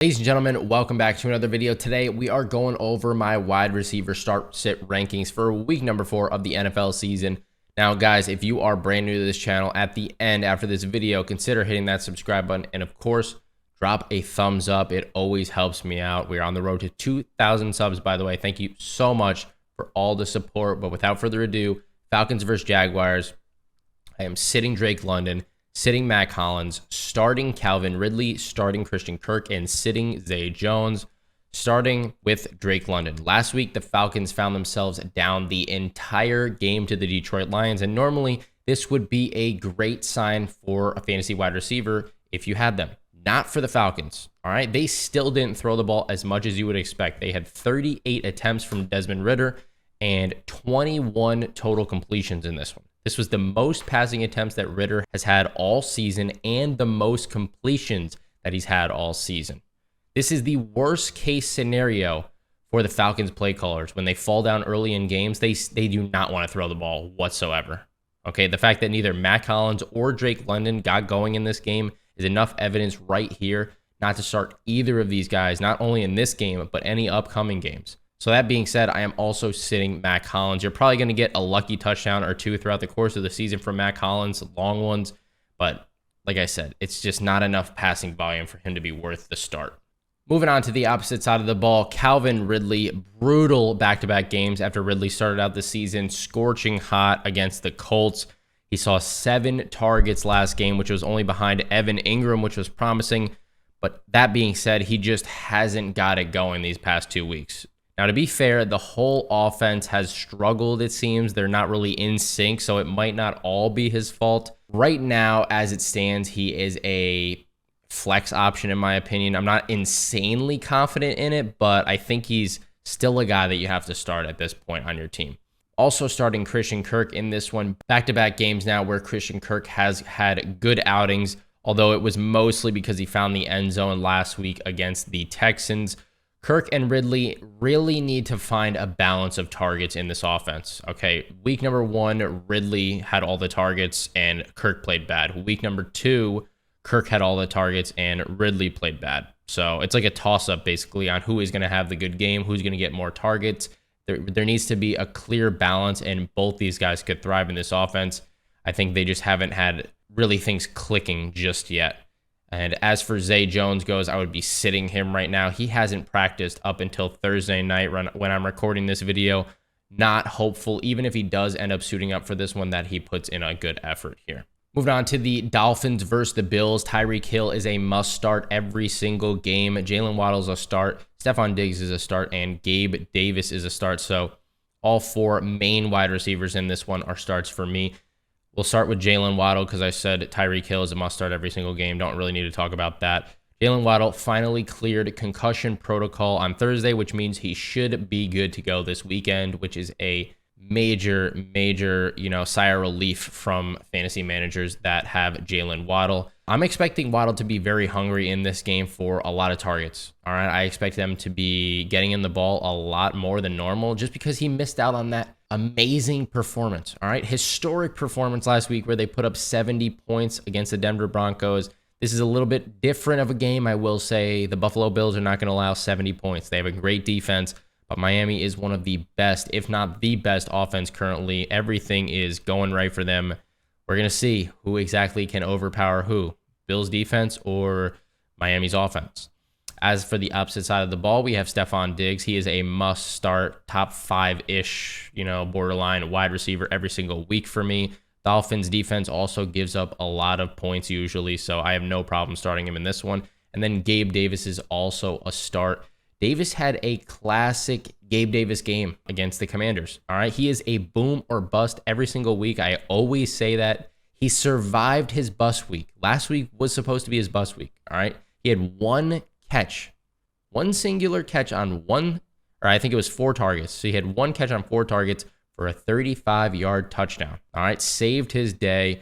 Ladies and gentlemen, welcome back to another video. Today, we are going over my wide receiver start-sit rankings for week number 4 of the NFL season. Now, guys, if you are brand new to this channel, at the end, after this video, consider hitting that subscribe button. And of course, drop a thumbs up. It always helps me out. We're on the road to 2,000 subs, by the way. Thank you so much for all the support. But without further ado, Falcons versus Jaguars. I am sitting Drake London, sitting Matt Collins, starting Calvin Ridley, starting Christian Kirk, and sitting Zay Jones, starting with Drake London. Last week, the Falcons found themselves down the entire game to the Detroit Lions, and normally this would be a great sign for a fantasy wide receiver if you had them. Not for the Falcons, all right? They still didn't throw the ball as much as you would expect. They had 38 attempts from Desmond Ridder and 21 total completions in this one. This was the most passing attempts that Ridder has had all season and the most completions that he's had all season. This is the worst case scenario for the Falcons play callers. When they fall down early in games, they do not want to throw the ball whatsoever. Okay, the fact that neither Matt Collins or Drake London got going in this game is enough evidence right here not to start either of these guys, not only in this game, but any upcoming games. So that being said, I am also sitting Matt Collins. You're probably going to get a lucky touchdown or two throughout the course of the season from Matt Collins, long ones. But like I said, it's just not enough passing volume for him to be worth the start. Moving on to the opposite side of the ball, Calvin Ridley, brutal back-to-back games after Ridley started out the season, scorching hot against the Colts. He saw 7 targets last game, which was only behind Evan Ingram, which was promising. But that being said, he just hasn't got it going these past 2 weeks. Now, to be fair, the whole offense has struggled, it seems. They're not really in sync, so it might not all be his fault. Right now, as it stands, he is a flex option, in my opinion. I'm not insanely confident in it, but I think he's still a guy that you have to start at this point on your team. Also starting Christian Kirk in this one. Back-to-back games now where Christian Kirk has had good outings, although it was mostly because he found the end zone last week against the Texans. Kirk and Ridley really need to find a balance of targets in this offense. Okay, week number 1, Ridley had all the targets and Kirk played bad. Week number 2, Kirk had all the targets and Ridley played bad. So it's like a toss-up basically on who is going to have the good game, who's going to get more targets. There needs to be a clear balance, and both these guys could thrive in this offense. I think they just haven't had really things clicking just yet. And as for Zay Jones goes, I would be sitting him right now. He hasn't practiced up until Thursday night when I'm recording this video. Not hopeful, even if he does end up suiting up for this one, that he puts in a good effort here. Moving on to the Dolphins versus the Bills. Tyreek Hill is a must start every single game. Jalen Waddle's a start. Stephon Diggs is a start. And Gabe Davis is a start. So all 4 main wide receivers in this one are starts for me. We'll start with Jalen Waddle because I said Tyreek Hill is a must-start every single game. Don't really need to talk about that. Jalen Waddle finally cleared concussion protocol on Thursday, which means he should be good to go this weekend, which is a major, sigh of relief from fantasy managers that have Jalen Waddle. I'm expecting Waddle to be very hungry in this game for a lot of targets. All right, I expect them to be getting in the ball a lot more than normal just because he missed out on that amazing performance. All right, historic performance last week where they put up 70 points against the Denver Broncos. This is a little bit different of a game, I will say. The Buffalo Bills are not going to allow 70 points. They have a great defense, but Miami is one of the best, if not the best offense currently. Everything is going right for them. We're going to see who exactly can overpower who, Bills defense or Miami's offense. As for the opposite side of the ball, we have Stephon Diggs. He is a must-start, top 5-ish, borderline wide receiver every single week for me. Dolphins defense also gives up a lot of points usually, so I have no problem starting him in this one. And then Gabe Davis is also a start. Davis had a classic Gabe Davis game against the Commanders. All right, he is a boom or bust every single week. I always say that. He survived his bust week. Last week was supposed to be his bust week. All right, he had one singular catch on I think it was 4 targets. So he had 1 catch on 4 targets for a 35-yard touchdown. All right, saved his day.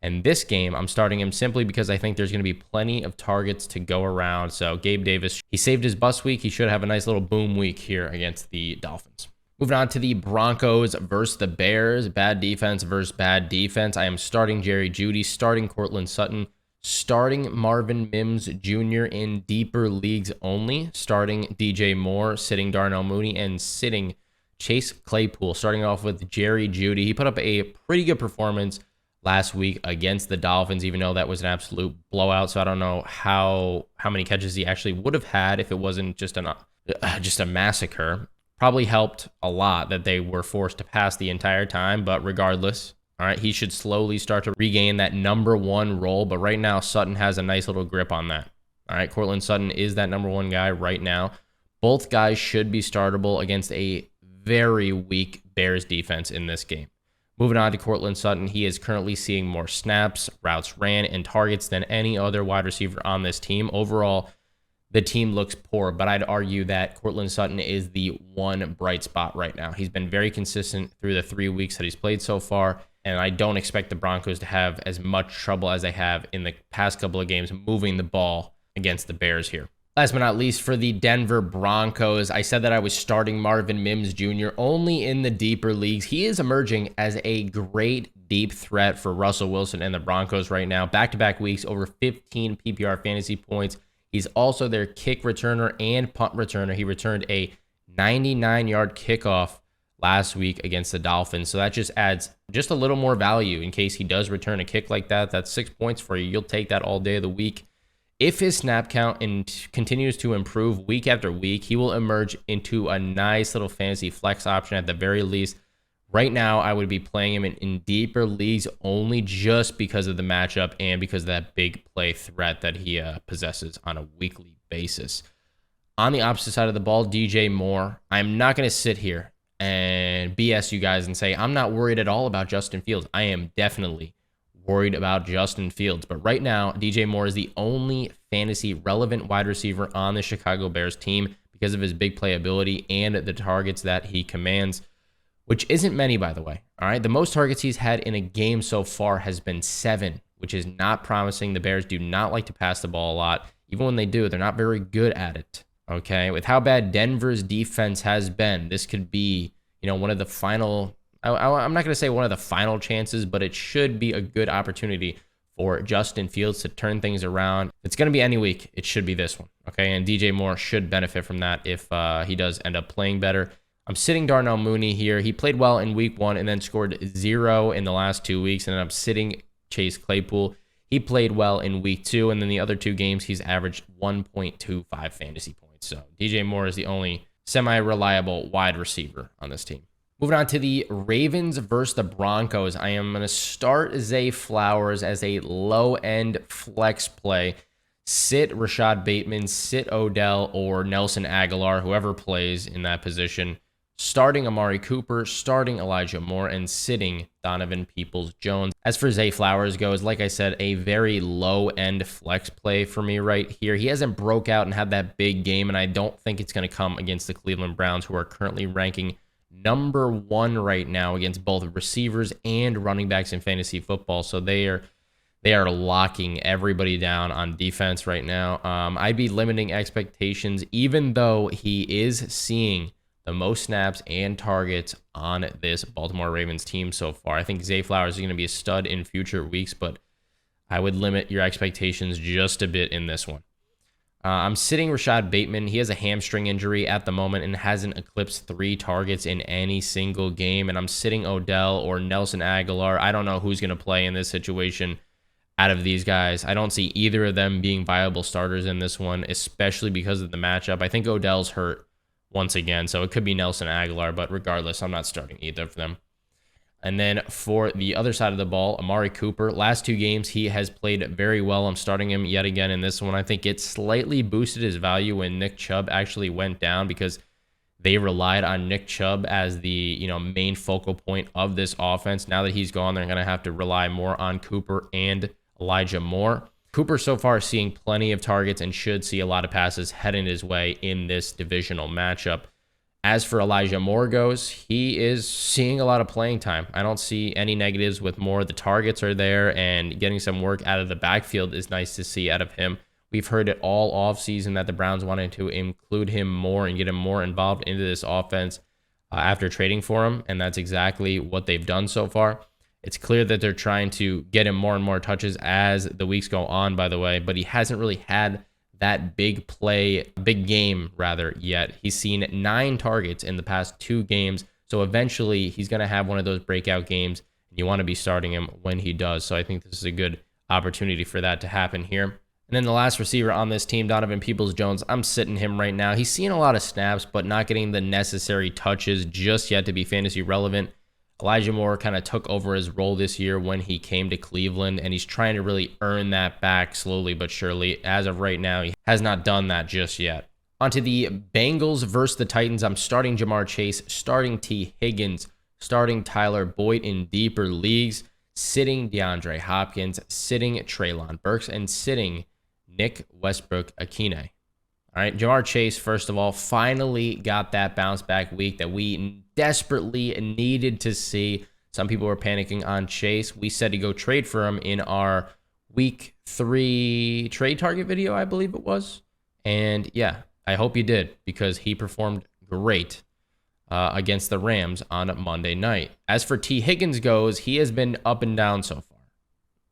And this game, I'm starting him simply because I think there's going to be plenty of targets to go around. So Gabe Davis, he saved his bust week. He should have a nice little boom week here against the Dolphins. Moving on to the Broncos versus the Bears. Bad defense versus bad defense. I am starting Jerry Jeudy, starting Cortland Sutton, starting Marvin Mims Jr. in deeper leagues only, starting DJ Moore, sitting Darnell Mooney, and sitting Chase Claypool, starting off with Jerry Jeudy. He put up a pretty good performance last week against the Dolphins, even though that was an absolute blowout. So I don't know how many catches he actually would have had if it wasn't just a massacre. Probably helped a lot that they were forced to pass the entire time, but regardless, all right, he should slowly start to regain that #1 role. But right now, Sutton has a nice little grip on that. All right, Courtland Sutton is that #1 guy right now. Both guys should be startable against a very weak Bears defense in this game. Moving on to Courtland Sutton, he is currently seeing more snaps, routes ran, and targets than any other wide receiver on this team. Overall, the team looks poor, but I'd argue that Courtland Sutton is the one bright spot right now. He's been very consistent through the 3 weeks that he's played so far, and I don't expect the Broncos to have as much trouble as they have in the past couple of games moving the ball against the Bears here. Last but not least, for the Denver Broncos, I said that I was starting Marvin Mims Jr. only in the deeper leagues. He is emerging as a great deep threat for Russell Wilson and the Broncos right now. Back-to-back weeks, over 15 PPR fantasy points. He's also their kick returner and punt returner. He returned a 99-yard kickoff last week against the Dolphins. So that just adds just a little more value in case he does return a kick like that. That's 6 points for you. You'll take that all day of the week. If his snap count continues to improve week after week, he will emerge into a nice little fantasy flex option at the very least. Right now, I would be playing him in deeper leagues only just because of the matchup and because of that big play threat that he possesses on a weekly basis. On the opposite side of the ball, DJ Moore. I'm not going to sit here and BS you guys and say I'm not worried at all about Justin Fields. I am definitely worried about Justin Fields. But right now, DJ Moore is the only fantasy relevant wide receiver on the Chicago Bears team because of his big playability and the targets that he commands, which isn't many, by the way. All right, the most targets he's had in a game so far has been 7, which is not promising. The Bears do not like to pass the ball a lot. Even when they do, they're not very good at it. Okay, with how bad Denver's defense has been, this could be, one of the final, I'm not going to say one of the final chances, but it should be a good opportunity for Justin Fields to turn things around. It's going to be any week. It should be this one. Okay, and DJ Moore should benefit from that if he does end up playing better. I'm sitting Darnell Mooney here. He played well in week 1 and then scored 0 in the last 2 weeks. And then I'm sitting Chase Claypool. He played well in week 2. And then the other 2 games, he's averaged 1.25 fantasy points. So DJ Moore is the only semi-reliable wide receiver on this team. Moving on to the Ravens versus the Broncos. I am going to start Zay Flowers as a low-end flex play. Sit Rashad Bateman, sit Odell, or Nelson Aguilar, whoever plays in that position. Starting Amari Cooper, starting Elijah Moore, and sitting Donovan Peoples-Jones. As for Zay Flowers goes, like I said, a very low-end flex play for me right here. He hasn't broke out and had that big game, and I don't think it's going to come against the Cleveland Browns, who are currently ranking #1 right now against both receivers and running backs in fantasy football. So they are locking everybody down on defense right now. I'd be limiting expectations, even though he is seeing the most snaps and targets on this Baltimore Ravens team so far. I think Zay Flowers is going to be a stud in future weeks, but I would limit your expectations just a bit in this one. I'm sitting Rashad Bateman. He has a hamstring injury at the moment and hasn't eclipsed 3 targets in any single game. And I'm sitting Odell or Nelson Aguilar. I don't know who's going to play in this situation out of these guys. I don't see either of them being viable starters in this one, especially because of the matchup. I think Odell's hurt once again, so it could be Nelson Aguilar, but regardless, I'm not starting either of them. And then for the other side of the ball, Amari Cooper. Last 2 games, he has played very well. I'm starting him yet again in this one. I think it slightly boosted his value when Nick Chubb actually went down because they relied on Nick Chubb as the main focal point of this offense. Now that he's gone, they're going to have to rely more on Cooper and Elijah Moore. Cooper so far is seeing plenty of targets and should see a lot of passes heading his way in this divisional matchup. As for Elijah Moore goes, he is seeing a lot of playing time. I don't see any negatives with Moore. The targets are there, and getting some work out of the backfield is nice to see out of him. We've heard it all offseason that the Browns wanted to include him more and get him more involved into this offense after trading for him, and that's exactly what they've done so far. It's clear that they're trying to get him more and more touches as the weeks go on, by the way, but he hasn't really had that big game rather yet. He's seen 9 targets in the past 2 games. So eventually he's going to have one of those breakout games, and you want to be starting him when he does. So I think this is a good opportunity for that to happen here. And then the last receiver on this team, Donovan Peoples-Jones, I'm sitting him right now. He's seeing a lot of snaps, but not getting the necessary touches just yet to be fantasy relevant. Elijah Moore kind of took over his role this year when he came to Cleveland, and he's trying to really earn that back slowly but surely. As of right now, he has not done that just yet. Onto the Bengals versus the Titans. I'm starting Jamar Chase, starting T. Higgins, starting Tyler Boyd in deeper leagues, sitting DeAndre Hopkins, sitting Treylon Burks, and sitting Nick Westbrook-Akine. All right, Jamar Chase, first of all, finally got that bounce back week that we desperately needed to see. Some people were panicking on Chase. We said to go trade for him in our week 3 trade target video, I believe it was. And yeah, I hope you did, because he performed great against the Rams on Monday night. As for T. Higgins goes, he has been up and down so far.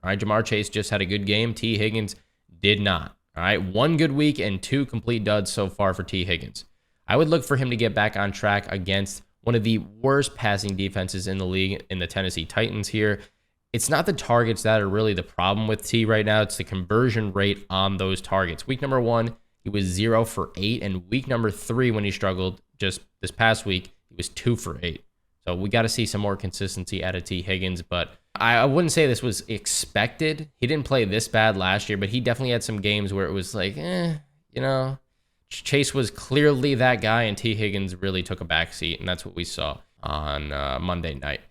All right, Jamar Chase just had a good game. T. Higgins did not. All right, 1 good week and 2 complete duds so far for T. Higgins. I would look for him to get back on track against one of the worst passing defenses in the league, in the Tennessee Titans here. It's not the targets that are really the problem with T right now. It's the conversion rate on those targets. Week number 1, he was 0 for 8. And week number 3, when he struggled just this past week, he was 2 for 8. So we got to see some more consistency out of T. Higgins, but I wouldn't say this was expected. He didn't play this bad last year, but he definitely had some games where it was like, Chase was clearly that guy, and T. Higgins really took a backseat, and that's what we saw on Monday night.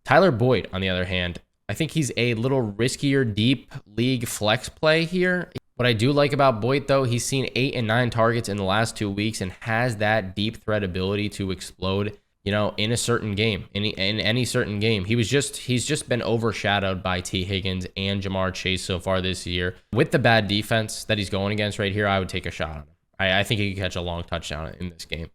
Tyler Boyd, on the other hand, I think he's a little riskier deep league flex play here. What I do like about Boyd, though, he's seen 8 and 9 targets in the last 2 weeks and has that deep threat ability to explode, in a certain game, in any certain game. He's just been overshadowed by T. Higgins and Jamar Chase so far this year. With the bad defense that he's going against right here, I would take a shot on him. I think he could catch a long touchdown in this game.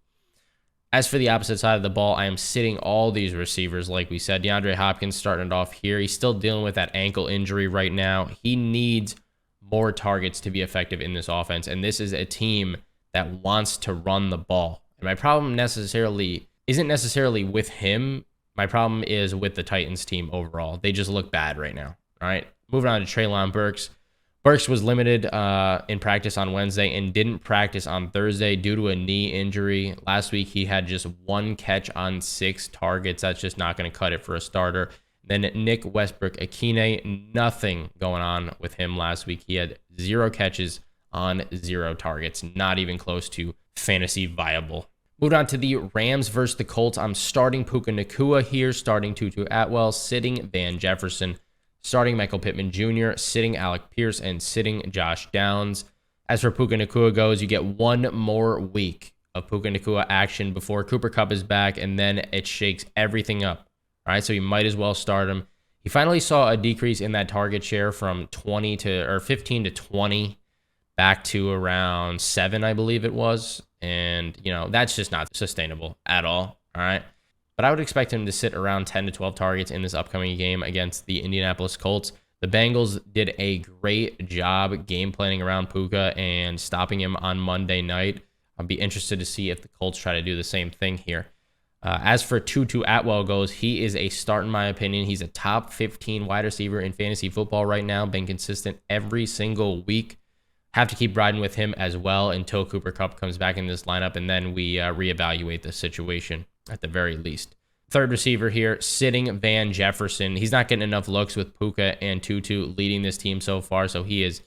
As for the opposite side of the ball, I am sitting all these receivers, like we said. DeAndre Hopkins starting it off here. He's still dealing with that ankle injury right now. He needs more targets to be effective in this offense, and this is a team that wants to run the ball. And my problem isn't necessarily with him. My problem is with the Titans team overall. They just look bad right now. All right, moving on to Treylon Burks. Burks was limited in practice on Wednesday and didn't practice on Thursday due to a knee injury. Last week, he had just 1 catch on 6 targets. That's just not going to cut it for a starter. Then Nick Westbrook-Akine, nothing going on with him last week. He had 0 catches on 0 targets, not even close to fantasy viable. Moving on to the Rams versus the Colts. I'm starting Puka Nacua here, starting Tutu Atwell, sitting Van Jefferson, starting Michael Pittman Jr., sitting Alec Pierce, and sitting Josh Downs. As for Puka Nacua goes, you get 1 more week of Puka Nacua action before Cooper Kupp is back, and then it shakes everything up. All right, so you might as well start him. He finally saw a decrease in that target share from 15 to 20 back to around 7, I believe it was. And, that's just not sustainable at all. All right. But I would expect him to sit around 10 to 12 targets in this upcoming game against the Indianapolis Colts. The Bengals did a great job game planning around Puka and stopping him on Monday night. I'll be interested to see if the Colts try to do the same thing here. As for Tutu Atwell goes, he is a start in my opinion. He's a top 15 wide receiver in fantasy football right now, been consistent every single week. Have to keep riding with him as well until Cooper Kupp comes back in this lineup, and then we reevaluate the situation at the very least. Third receiver here, sitting Van Jefferson. He's not getting enough looks with Puka and Tutu leading this team so far, so he is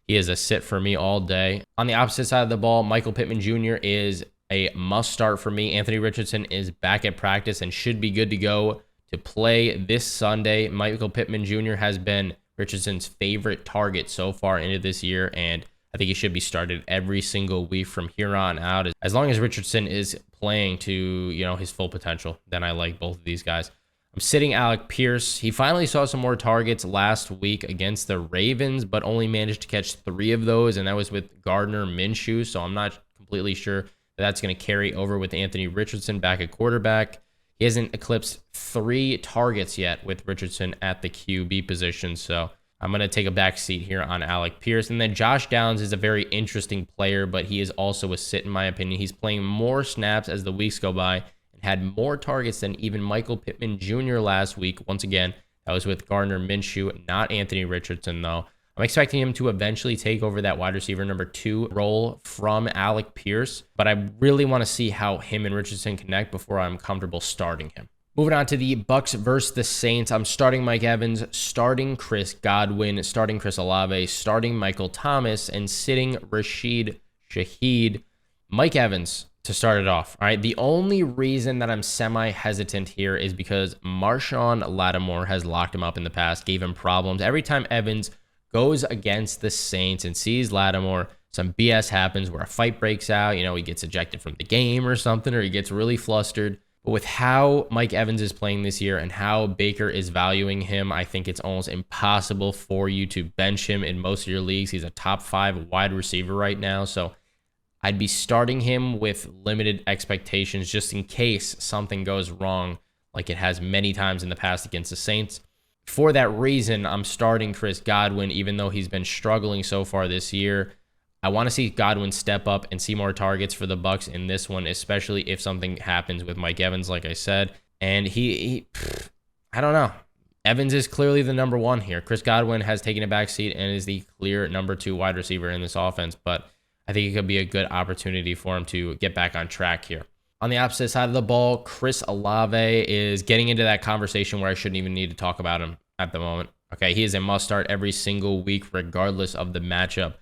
a sit for me all day. On the opposite side of the ball, Michael Pittman Jr. is a must start for me. Anthony Richardson is back at practice and should be good to go to play this Sunday. Michael Pittman Jr. has been Richardson's favorite target so far into this year, and I think he should be started every single week from here on out. As long as Richardson is playing to, his full potential, then I like both of these guys. I'm sitting Alec Pierce. He finally saw some more targets last week against the Ravens, but only managed to catch 3 of those, and that was with Gardner Minshew, so I'm not completely sure that's going to carry over with Anthony Richardson back at quarterback. He He hasn't eclipsed 3 targets yet with Richardson at the QB position. So I'm going to take a back seat here on Alec Pierce. And then Josh Downs is a very interesting player, but he is also a sit in my opinion. He's playing more snaps as the weeks go by and had more targets than even Michael Pittman Jr. last week. Once again, that was with Gardner Minshew, not Anthony Richardson though. I'm expecting him to eventually take over that wide receiver number 2 role from Alec Pierce, but I really want to see how him and Richardson connect before I'm comfortable starting him. Moving on to the Bucs versus the Saints, I'm starting Mike Evans, starting Chris Godwin, starting Chris Olave, starting Michael Thomas, and sitting Rashid Shaheed. Mike Evans to start it off. All right, the only reason that I'm semi-hesitant here is because Marshawn Lattimore has locked him up in the past, gave him problems. Every time Evans goes against the Saints and sees Lattimore, some BS happens where a fight breaks out. You know, he gets ejected from the game or something, or he gets really flustered. But with how Mike Evans is playing this year and how Baker is valuing him, I think it's almost impossible for you to bench him in most of your leagues. He's a top 5 wide receiver right now. So I'd be starting him with limited expectations just in case something goes wrong like it has many times in the past against the Saints. For that reason, I'm starting Chris Godwin, even though he's been struggling so far this year. I want to see Godwin step up and see more targets for the Bucs in this one, especially if something happens with Mike Evans, like I said. And I don't know. Evans is clearly the number 1 here. Chris Godwin has taken a back seat and is the clear number 2 wide receiver in this offense, but I think it could be a good opportunity for him to get back on track here. On the opposite side of the ball, Chris Olave is getting into that conversation where I shouldn't even need to talk about him at the moment. Okay, he is a must-start every single week, regardless of the matchup.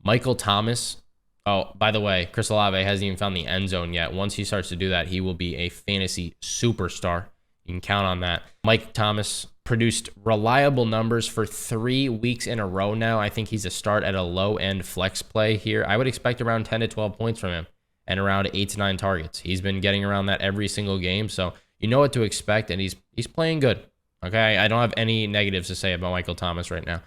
Michael Thomas, oh, by the way, Chris Olave hasn't even found the end zone yet. Once he starts to do that, he will be a fantasy superstar. You can count on that. Mike Thomas produced reliable numbers for 3 weeks in a row now. I think he's a start at a low-end flex play here. I would expect around 10 to 12 points from him and around 8 to 9 targets. He's been getting around that every single game, so you know what to expect, and he's playing good. Okay, I don't have any negatives to say about Michael Thomas right now.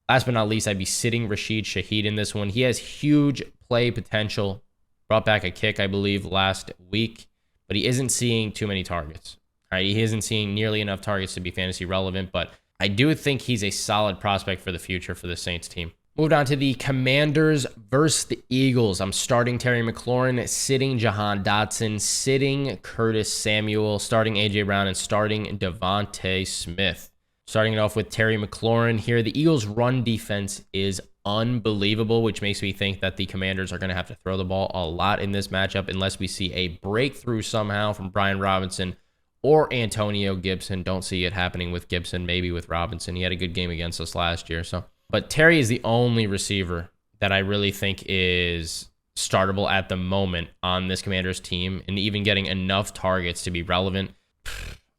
Last but not least, I'd be sitting Rashid Shaheed in this one. He has huge play potential. Brought back a kick, I believe, last week, but he isn't seeing too many targets. All right, he isn't seeing nearly enough targets to be fantasy relevant, but I do think he's a solid prospect for the future for the Saints team. Moved on to the Commanders versus the Eagles. I'm starting Terry McLaurin, sitting Jahan Dotson, sitting Curtis Samuel, starting A.J. Brown, and starting Devontae Smith. Starting it off with Terry McLaurin here. The Eagles' run defense is unbelievable, which makes me think that the Commanders are going to have to throw the ball a lot in this matchup unless we see a breakthrough somehow from Brian Robinson or Antonio Gibson. Don't see it happening with Gibson, maybe with Robinson. He had a good game against us last year, But Terry is the only receiver that I really think is startable at the moment on this Commanders team, and even getting enough targets to be relevant.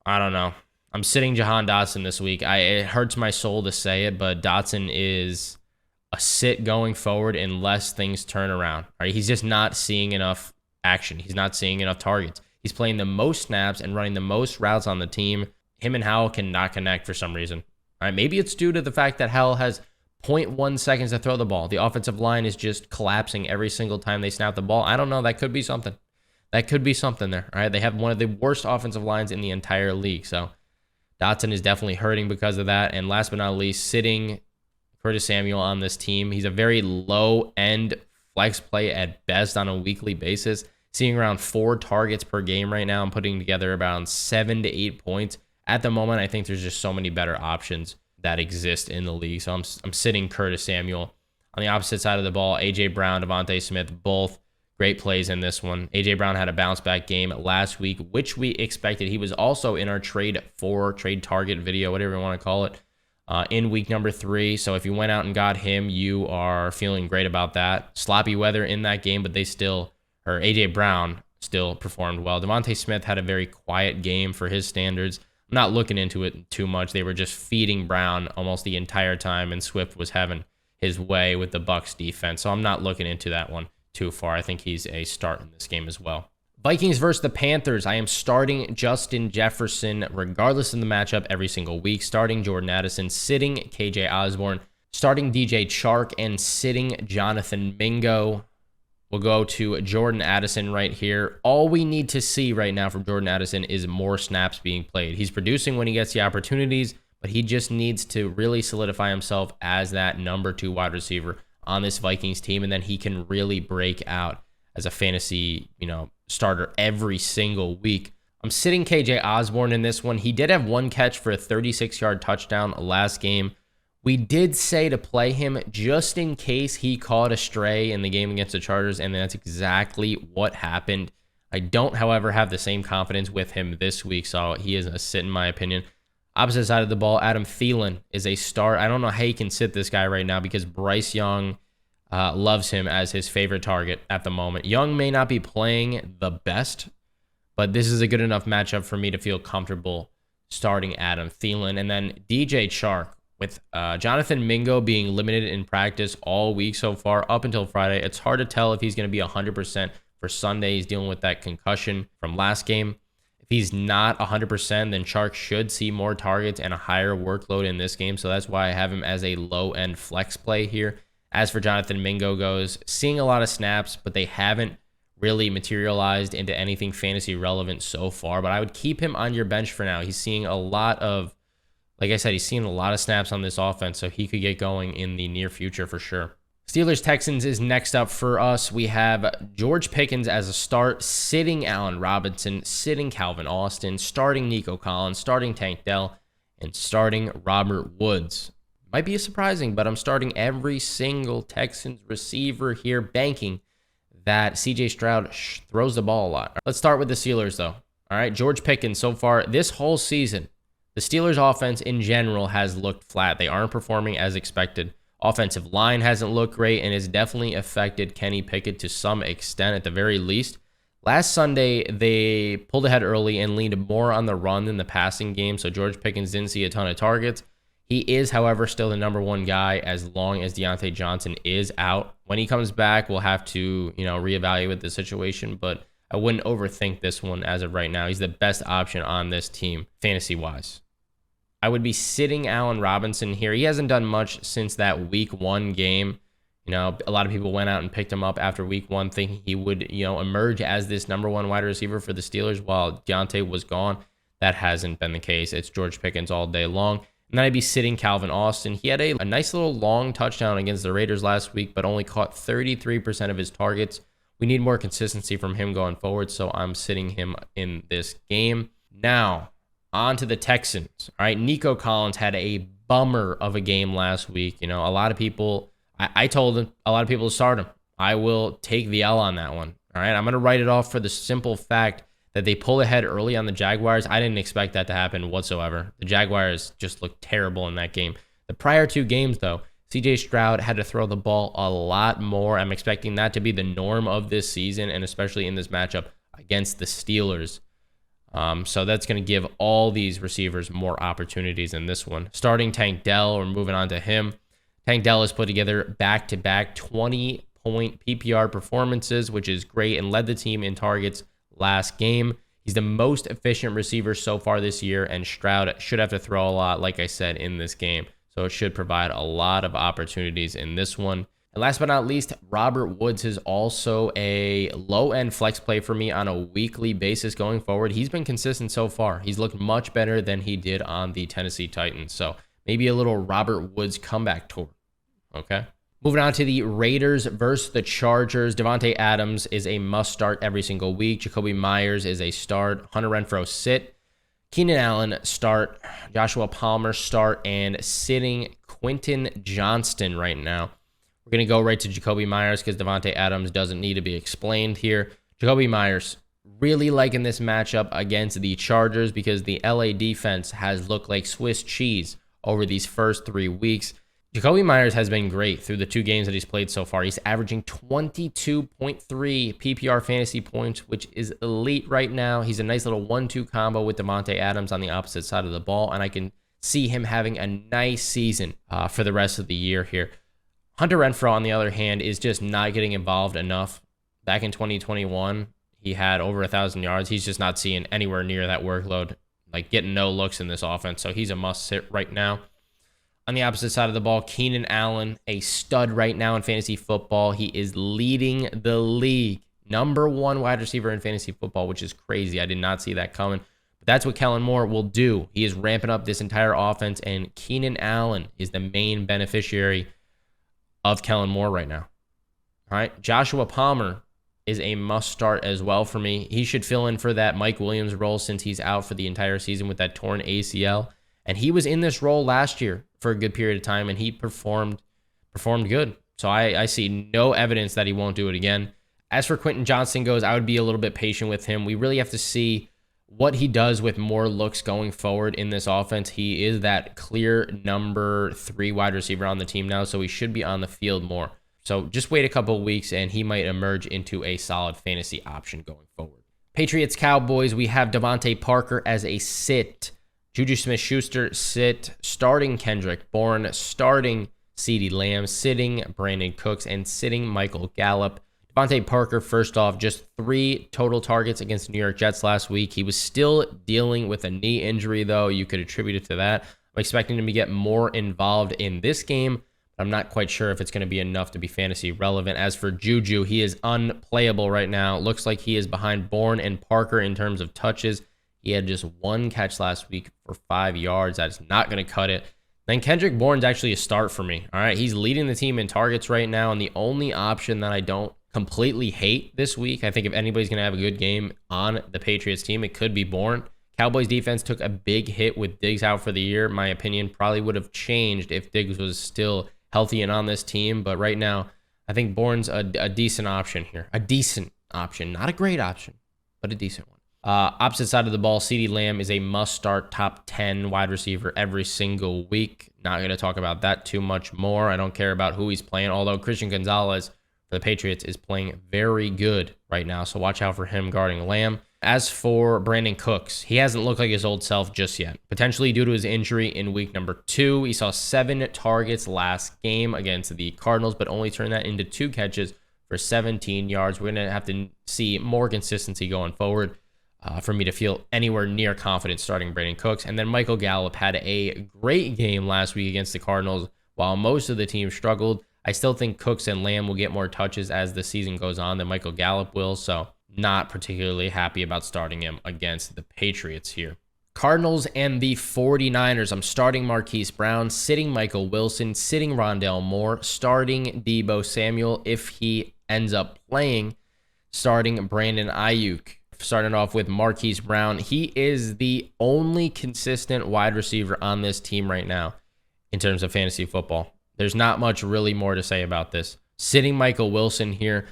I don't know. I'm sitting Jahan Dotson this week. It hurts my soul to say it, but Dotson is a sit going forward unless things turn around. All right, he's just not seeing enough action. He's not seeing enough targets. He's playing the most snaps and running the most routes on the team. Him and Howell cannot connect for some reason. All right, maybe it's due to the fact that Howell has 0.1 seconds to throw the ball. The offensive line is just collapsing every single time they snap the ball. I don't know. That could be something. That could be something there. All right, they have one of the worst offensive lines in the entire league. So Dotson is definitely hurting because of that. And last but not least, sitting Curtis Samuel on this team. He's a very low-end flex play at best on a weekly basis. Seeing around 4 targets per game right now. I'm putting together around 7 to 8 points. At the moment, I think there's just so many better options that exist in the league. So I'm sitting Curtis Samuel. On the opposite side of the ball, A.J. Brown, Devontae Smith, both great plays in this one. A.J. Brown had a bounce-back game last week, which we expected. He was also in our trade target video, whatever you want to call it, in week number 3. So if you went out and got him, you are feeling great about that. Sloppy weather in that game, but A.J. Brown still performed well. Devontae Smith had a very quiet game for his standards. I'm not looking into it too much. They were just feeding Brown almost the entire time, and Swift was having his way with the Bucs defense. So I'm not looking into that one too far. I think he's a start in this game as well. Vikings versus the Panthers. I am starting Justin Jefferson regardless of the matchup every single week. Starting Jordan Addison, sitting KJ Osborne, starting DJ Chark, and sitting Jonathan Mingo. We'll go to Jordan Addison right here. All we need to see right now from Jordan Addison is more snaps being played. He's producing when he gets the opportunities, but he just needs to really solidify himself as that number 2 wide receiver on this Vikings team, and then he can really break out as a fantasy, starter every single week. I'm sitting KJ Osborne in this one. He did have one catch for a 36-yard touchdown last game. We did say to play him just in case he caught a stray in the game against the Chargers, and that's exactly what happened. I don't, however, have the same confidence with him this week, so he is a sit in my opinion. Opposite side of the ball, Adam Thielen is a start. I don't know how you can sit this guy right now because Bryce Young loves him as his favorite target at the moment. Young may not be playing the best, but this is a good enough matchup for me to feel comfortable starting Adam Thielen. And then DJ Chark, with Jonathan Mingo being limited in practice all week so far up until Friday, it's hard to tell if he's going to be 100% for Sunday. He's dealing with that concussion from last game. If he's not 100%, then Chark should see more targets and a higher workload in this game. So that's why I have him as a low-end flex play here. As for Jonathan Mingo goes, seeing a lot of snaps, but they haven't really materialized into anything fantasy relevant so far. But I would keep him on your bench for now. He's seeing a lot of, like I said, he's seeing a lot of snaps on this offense, so he could get going in the near future for sure. Steelers-Texans is next up for us. We have George Pickens as a start, sitting Allen Robinson, sitting Calvin Austin, starting Nico Collins, starting Tank Dell, and starting Robert Woods. Might be surprising, but I'm starting every single Texans receiver here, banking that CJ Stroud throws the ball a lot. Let's start with the Steelers, though. All right, George Pickens, so far this whole season, the Steelers' offense in general has looked flat. They aren't performing as expected. Offensive line hasn't looked great and has definitely affected Kenny Pickett to some extent at the very least. Last Sunday, they pulled ahead early and leaned more on the run than the passing game, so George Pickens didn't see a ton of targets. He is, however, still the number 1 guy as long as Deontay Johnson is out. When he comes back, we'll have to, reevaluate the situation, but I wouldn't overthink this one as of right now. He's the best option on this team, fantasy-wise. I would be sitting Allen Robinson here. He hasn't done much since that week 1 game. A lot of people went out and picked him up after week 1 thinking he would, emerge as this number 1 wide receiver for the Steelers while Deontay was gone. That hasn't been the case. It's George Pickens all day long. And then I'd be sitting Calvin Austin. He had a nice little long touchdown against the Raiders last week, but only caught 33% of his targets. We need more consistency from him going forward, so I'm sitting him in this game. Now, on to the Texans. All right, Nico Collins had a bummer of a game last week. A lot of people, I told a lot of people to start him. I will take the L on that one. All right, I'm going to write it off for the simple fact that they pull ahead early on the Jaguars. I didn't expect that to happen whatsoever. The Jaguars just looked terrible in that game. The prior 2 games, though, CJ Stroud had to throw the ball a lot more. I'm expecting that to be the norm of this season, and especially in this matchup against the Steelers. So that's going to give all these receivers more opportunities in this one. Starting Tank Dell, or moving on to him. Tank Dell has put together back-to-back 20-point PPR performances, which is great, and led the team in targets last game. He's the most efficient receiver so far this year, and Stroud should have to throw a lot, like I said, in this game. So it should provide a lot of opportunities in this one. And last but not least, Robert Woods is also a low-end flex play for me on a weekly basis going forward. He's been consistent so far. He's looked much better than he did on the Tennessee Titans. So maybe a little Robert Woods comeback tour. Okay. Moving on to the Raiders versus the Chargers. Devontae Adams is a must start every single week. Jacoby Myers is a start. Hunter Renfrow sit. Keenan Allen start. Joshua Palmer start. And sitting Quentin Johnston right now. We're going to go right to Jacoby Myers because Devontae Adams doesn't need to be explained here. Jacoby Myers, really liking this matchup against the Chargers because the LA defense has looked like Swiss cheese over these first 3 weeks. Jacoby Myers has been great through the 2 games that he's played so far. He's averaging 22.3 PPR fantasy points, which is elite right now. He's a nice little 1-2 combo with Devontae Adams on the opposite side of the ball, and I can see him having a nice season for the rest of the year here. Hunter Renfrow, on the other hand, is just not getting involved enough. Back in 2021, he had over 1,000 yards. He's just not seeing anywhere near that workload, like getting no looks in this offense, so he's a must-sit right now. On the opposite side of the ball, Keenan Allen, a stud right now in fantasy football. He is leading the league. Number 1 wide receiver in fantasy football, which is crazy. I did not see that coming. But that's what Kellen Moore will do. He is ramping up this entire offense, and Keenan Allen is the main beneficiary of Kellen Moore right now. All right, Joshua Palmer is a must start as well for me. He should fill in for that Mike Williams role since he's out for the entire season with that torn ACL. And he was in this role last year for a good period of time, and he performed good. So I see no evidence that he won't do it again. As for Quentin Johnston goes, I would be a little bit patient with him. We really have to see what he does with more looks going forward in this offense. He is that clear number 3 wide receiver on the team now, so he should be on the field more. So just wait a couple of weeks, and he might emerge into a solid fantasy option going forward. Patriots, Cowboys, we have Devontae Parker as a sit. Juju Smith-Schuster, sit. Starting Kendrick Bourne, starting CeeDee Lamb, sitting Brandon Cooks, and sitting Michael Gallup. Devontae Parker, first off, just 3 total targets against the New York Jets last week. He was still dealing with a knee injury, though. You could attribute it to that. I'm expecting him to get more involved in this game. I'm not quite sure if it's going to be enough to be fantasy relevant. As for Juju, he is unplayable right now. Looks like he is behind Bourne and Parker in terms of touches. He had just 1 catch last week for 5 yards. That is not going to cut it. Then Kendrick Bourne's actually a start for me. All right, he's leading the team in targets right now, and the only option that I don't completely hate this week, I think if anybody's going to have a good game on the Patriots team, it could be Bourne. Cowboys defense took a big hit with Diggs out for the year. My opinion probably would have changed if Diggs was still healthy and on this team, but right now I think Bourne's a decent option here. A decent option, not a great option, but a decent one. Opposite side of the ball, CeeDee Lamb is a must-start top 10 wide receiver every single week. Not going to talk about that too much more. I don't care about who he's playing, although Christian Gonzalez for the Patriots is playing very good right now, so watch out for him guarding Lamb. As for Brandon Cooks, he hasn't looked like his old self just yet. Potentially due to his injury in week number 2. He saw 7 targets last game against the Cardinals, but only turned that into 2 catches for 17 yards. We're going to have to see more consistency going forward for me to feel anywhere near confident starting Brandon Cooks. And then Michael Gallup had a great game last week against the Cardinals. While most of the team struggled, I still think Cooks and Lamb will get more touches as the season goes on than Michael Gallup will, so not particularly happy about starting him against the Patriots here. Cardinals and the 49ers. I'm starting Marquise Brown, sitting Michael Wilson, sitting Rondale Moore, starting Deebo Samuel if he ends up playing, starting Brandon Ayuk. Starting off with Marquise Brown. He is the only consistent wide receiver on this team right now in terms of fantasy football. There's not much really more to say about this. Sitting Michael Wilson here.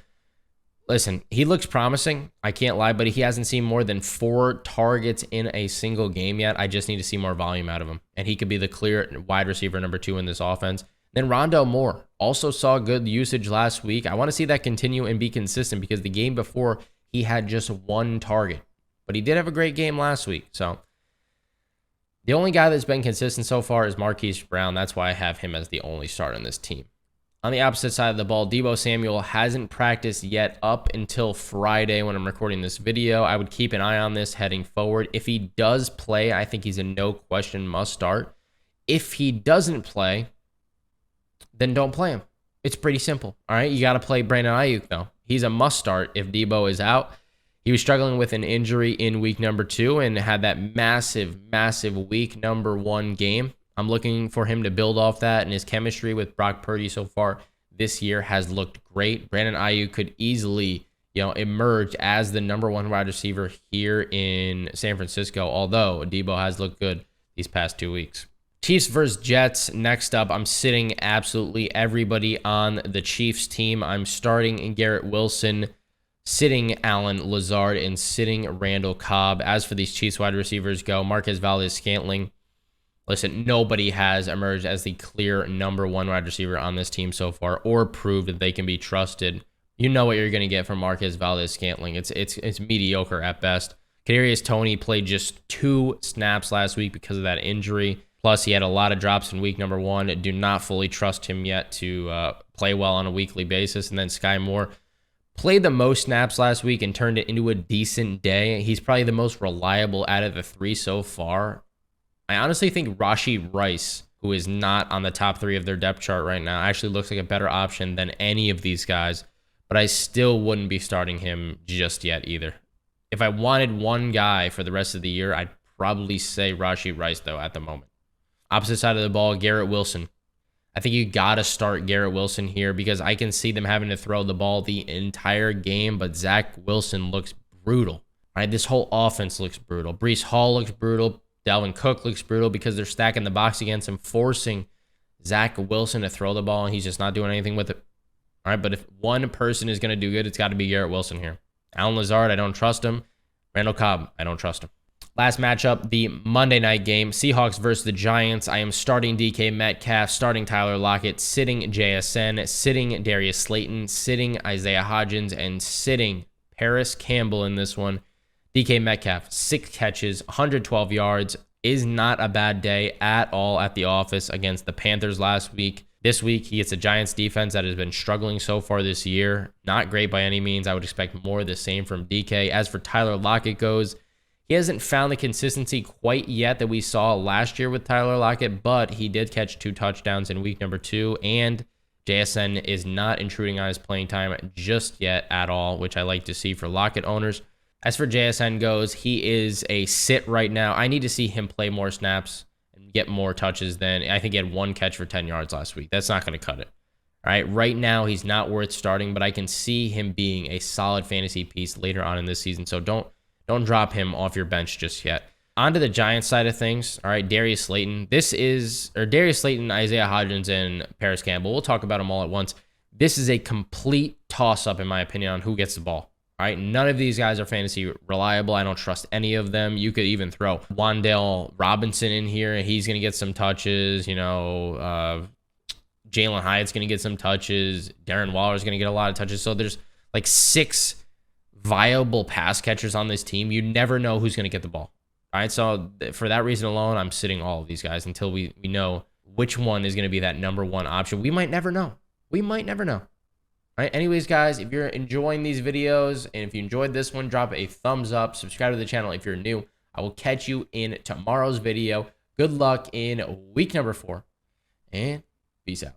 Listen, he looks promising. I can't lie, but he hasn't seen more than 4 targets in a single game yet. I just need to see more volume out of him. And he could be the clear wide receiver number 2 in this offense. Then Rondale Moore also saw good usage last week. I want to see that continue and be consistent because the game before he had just 1 target. But he did have a great game last week. So the only guy that's been consistent so far is Marquise Brown. That's why I have him as the only starter on this team. On the opposite side of the ball, Deebo Samuel hasn't practiced yet up until Friday when I'm recording this video. I would keep an eye on this heading forward. If he does play, I think he's a no-question must-start. If he doesn't play, then don't play him. It's pretty simple. All right, you got to play Brandon Ayuk, though. He's a must-start if Deebo is out. He was struggling with an injury in week number 2 and had that massive week number 1 game. I'm looking for him to build off that, and his chemistry with Brock Purdy so far this year has looked great. Brandon Ayuk could easily, emerge as the number 1 wide receiver here in San Francisco, although Deebo has looked good these past 2 weeks. Chiefs versus Jets. Next up, I'm sitting absolutely everybody on the Chiefs team. I'm starting Garrett Wilson, sitting Allen Lazard, and sitting Randall Cobb. As for these Chiefs wide receivers go, Marquez Valdes-Scantling. Listen, nobody has emerged as the clear number 1 wide receiver on this team so far or proved that they can be trusted. You know what you're going to get from Marquez Valdes-Scantling. It's mediocre at best. Kadarius Toney played just 2 snaps last week because of that injury. Plus, he had a lot of drops in week number 1. Do not fully trust him yet to play well on a weekly basis. And then Sky Moore played the most snaps last week and turned it into a decent day. He's probably the most reliable out of the 3 so far. I honestly think Rashee Rice, who is not on the top 3 of their depth chart right now. Actually looks like a better option than any of these guys, but I still wouldn't be starting him just yet either. If I wanted one guy for the rest of the year, I'd probably say Rashee Rice, though, at the moment. Opposite side of the ball, Garrett Wilson. I think you got to start Garrett Wilson here because I can see them having to throw the ball the entire game, but Zach Wilson looks brutal. Right? This whole offense looks brutal. Breece Hall looks brutal. Dalvin Cook looks brutal because they're stacking the box against him, forcing Zach Wilson to throw the ball, and he's just not doing anything with it. All right, but if one person is going to do good, it's got to be Garrett Wilson here. Allen Lazard, I don't trust him. Randall Cobb, I don't trust him. Last matchup, the Monday night game, Seahawks versus the Giants. I am starting DK Metcalf, starting Tyler Lockett, sitting JSN, sitting Darius Slayton, sitting Isaiah Hodgins, and sitting Paris Campbell in this one. DK Metcalf, 6 catches, 112 yards, is not a bad day at all at the office against the Panthers last week. This week, he gets a Giants defense that has been struggling so far this year. Not great by any means. I would expect more of the same from DK. As for Tyler Lockett goes, he hasn't found the consistency quite yet that we saw last year with Tyler Lockett, but he did catch 2 touchdowns in week number 2, and JSN is not intruding on his playing time just yet at all, which I like to see for Lockett owners. As for JSN goes, he is a sit right now. I need to see him play more snaps and get more touches than I think he had 1 catch for 10 yards last week. That's not going to cut it. All right, right now he's not worth starting, but I can see him being a solid fantasy piece later on in this season. So don't drop him off your bench just yet. On to the Giants side of things. All right, Darius Slayton. Darius Slayton, Isaiah Hodgins, and Paris Campbell. We'll talk about them all at once. This is a complete toss-up, in my opinion, on who gets the ball. All right, none of these guys are fantasy reliable. I don't trust any of them. You could even throw Wan'Dale Robinson in here. He's going to get some touches. Jalen Hyatt's going to get some touches. Darren Waller's going to get a lot of touches. So there's like 6 viable pass catchers on this team. You never know who's going to get the ball. All right, so for that reason alone, I'm sitting all of these guys until we know which one is going to be that number 1 option. We might never know. All right, anyways, guys, if you're enjoying these videos and if you enjoyed this one, drop a thumbs up, subscribe to the channel if you're new. I will catch you in tomorrow's video. Good luck in week number 4, and peace out.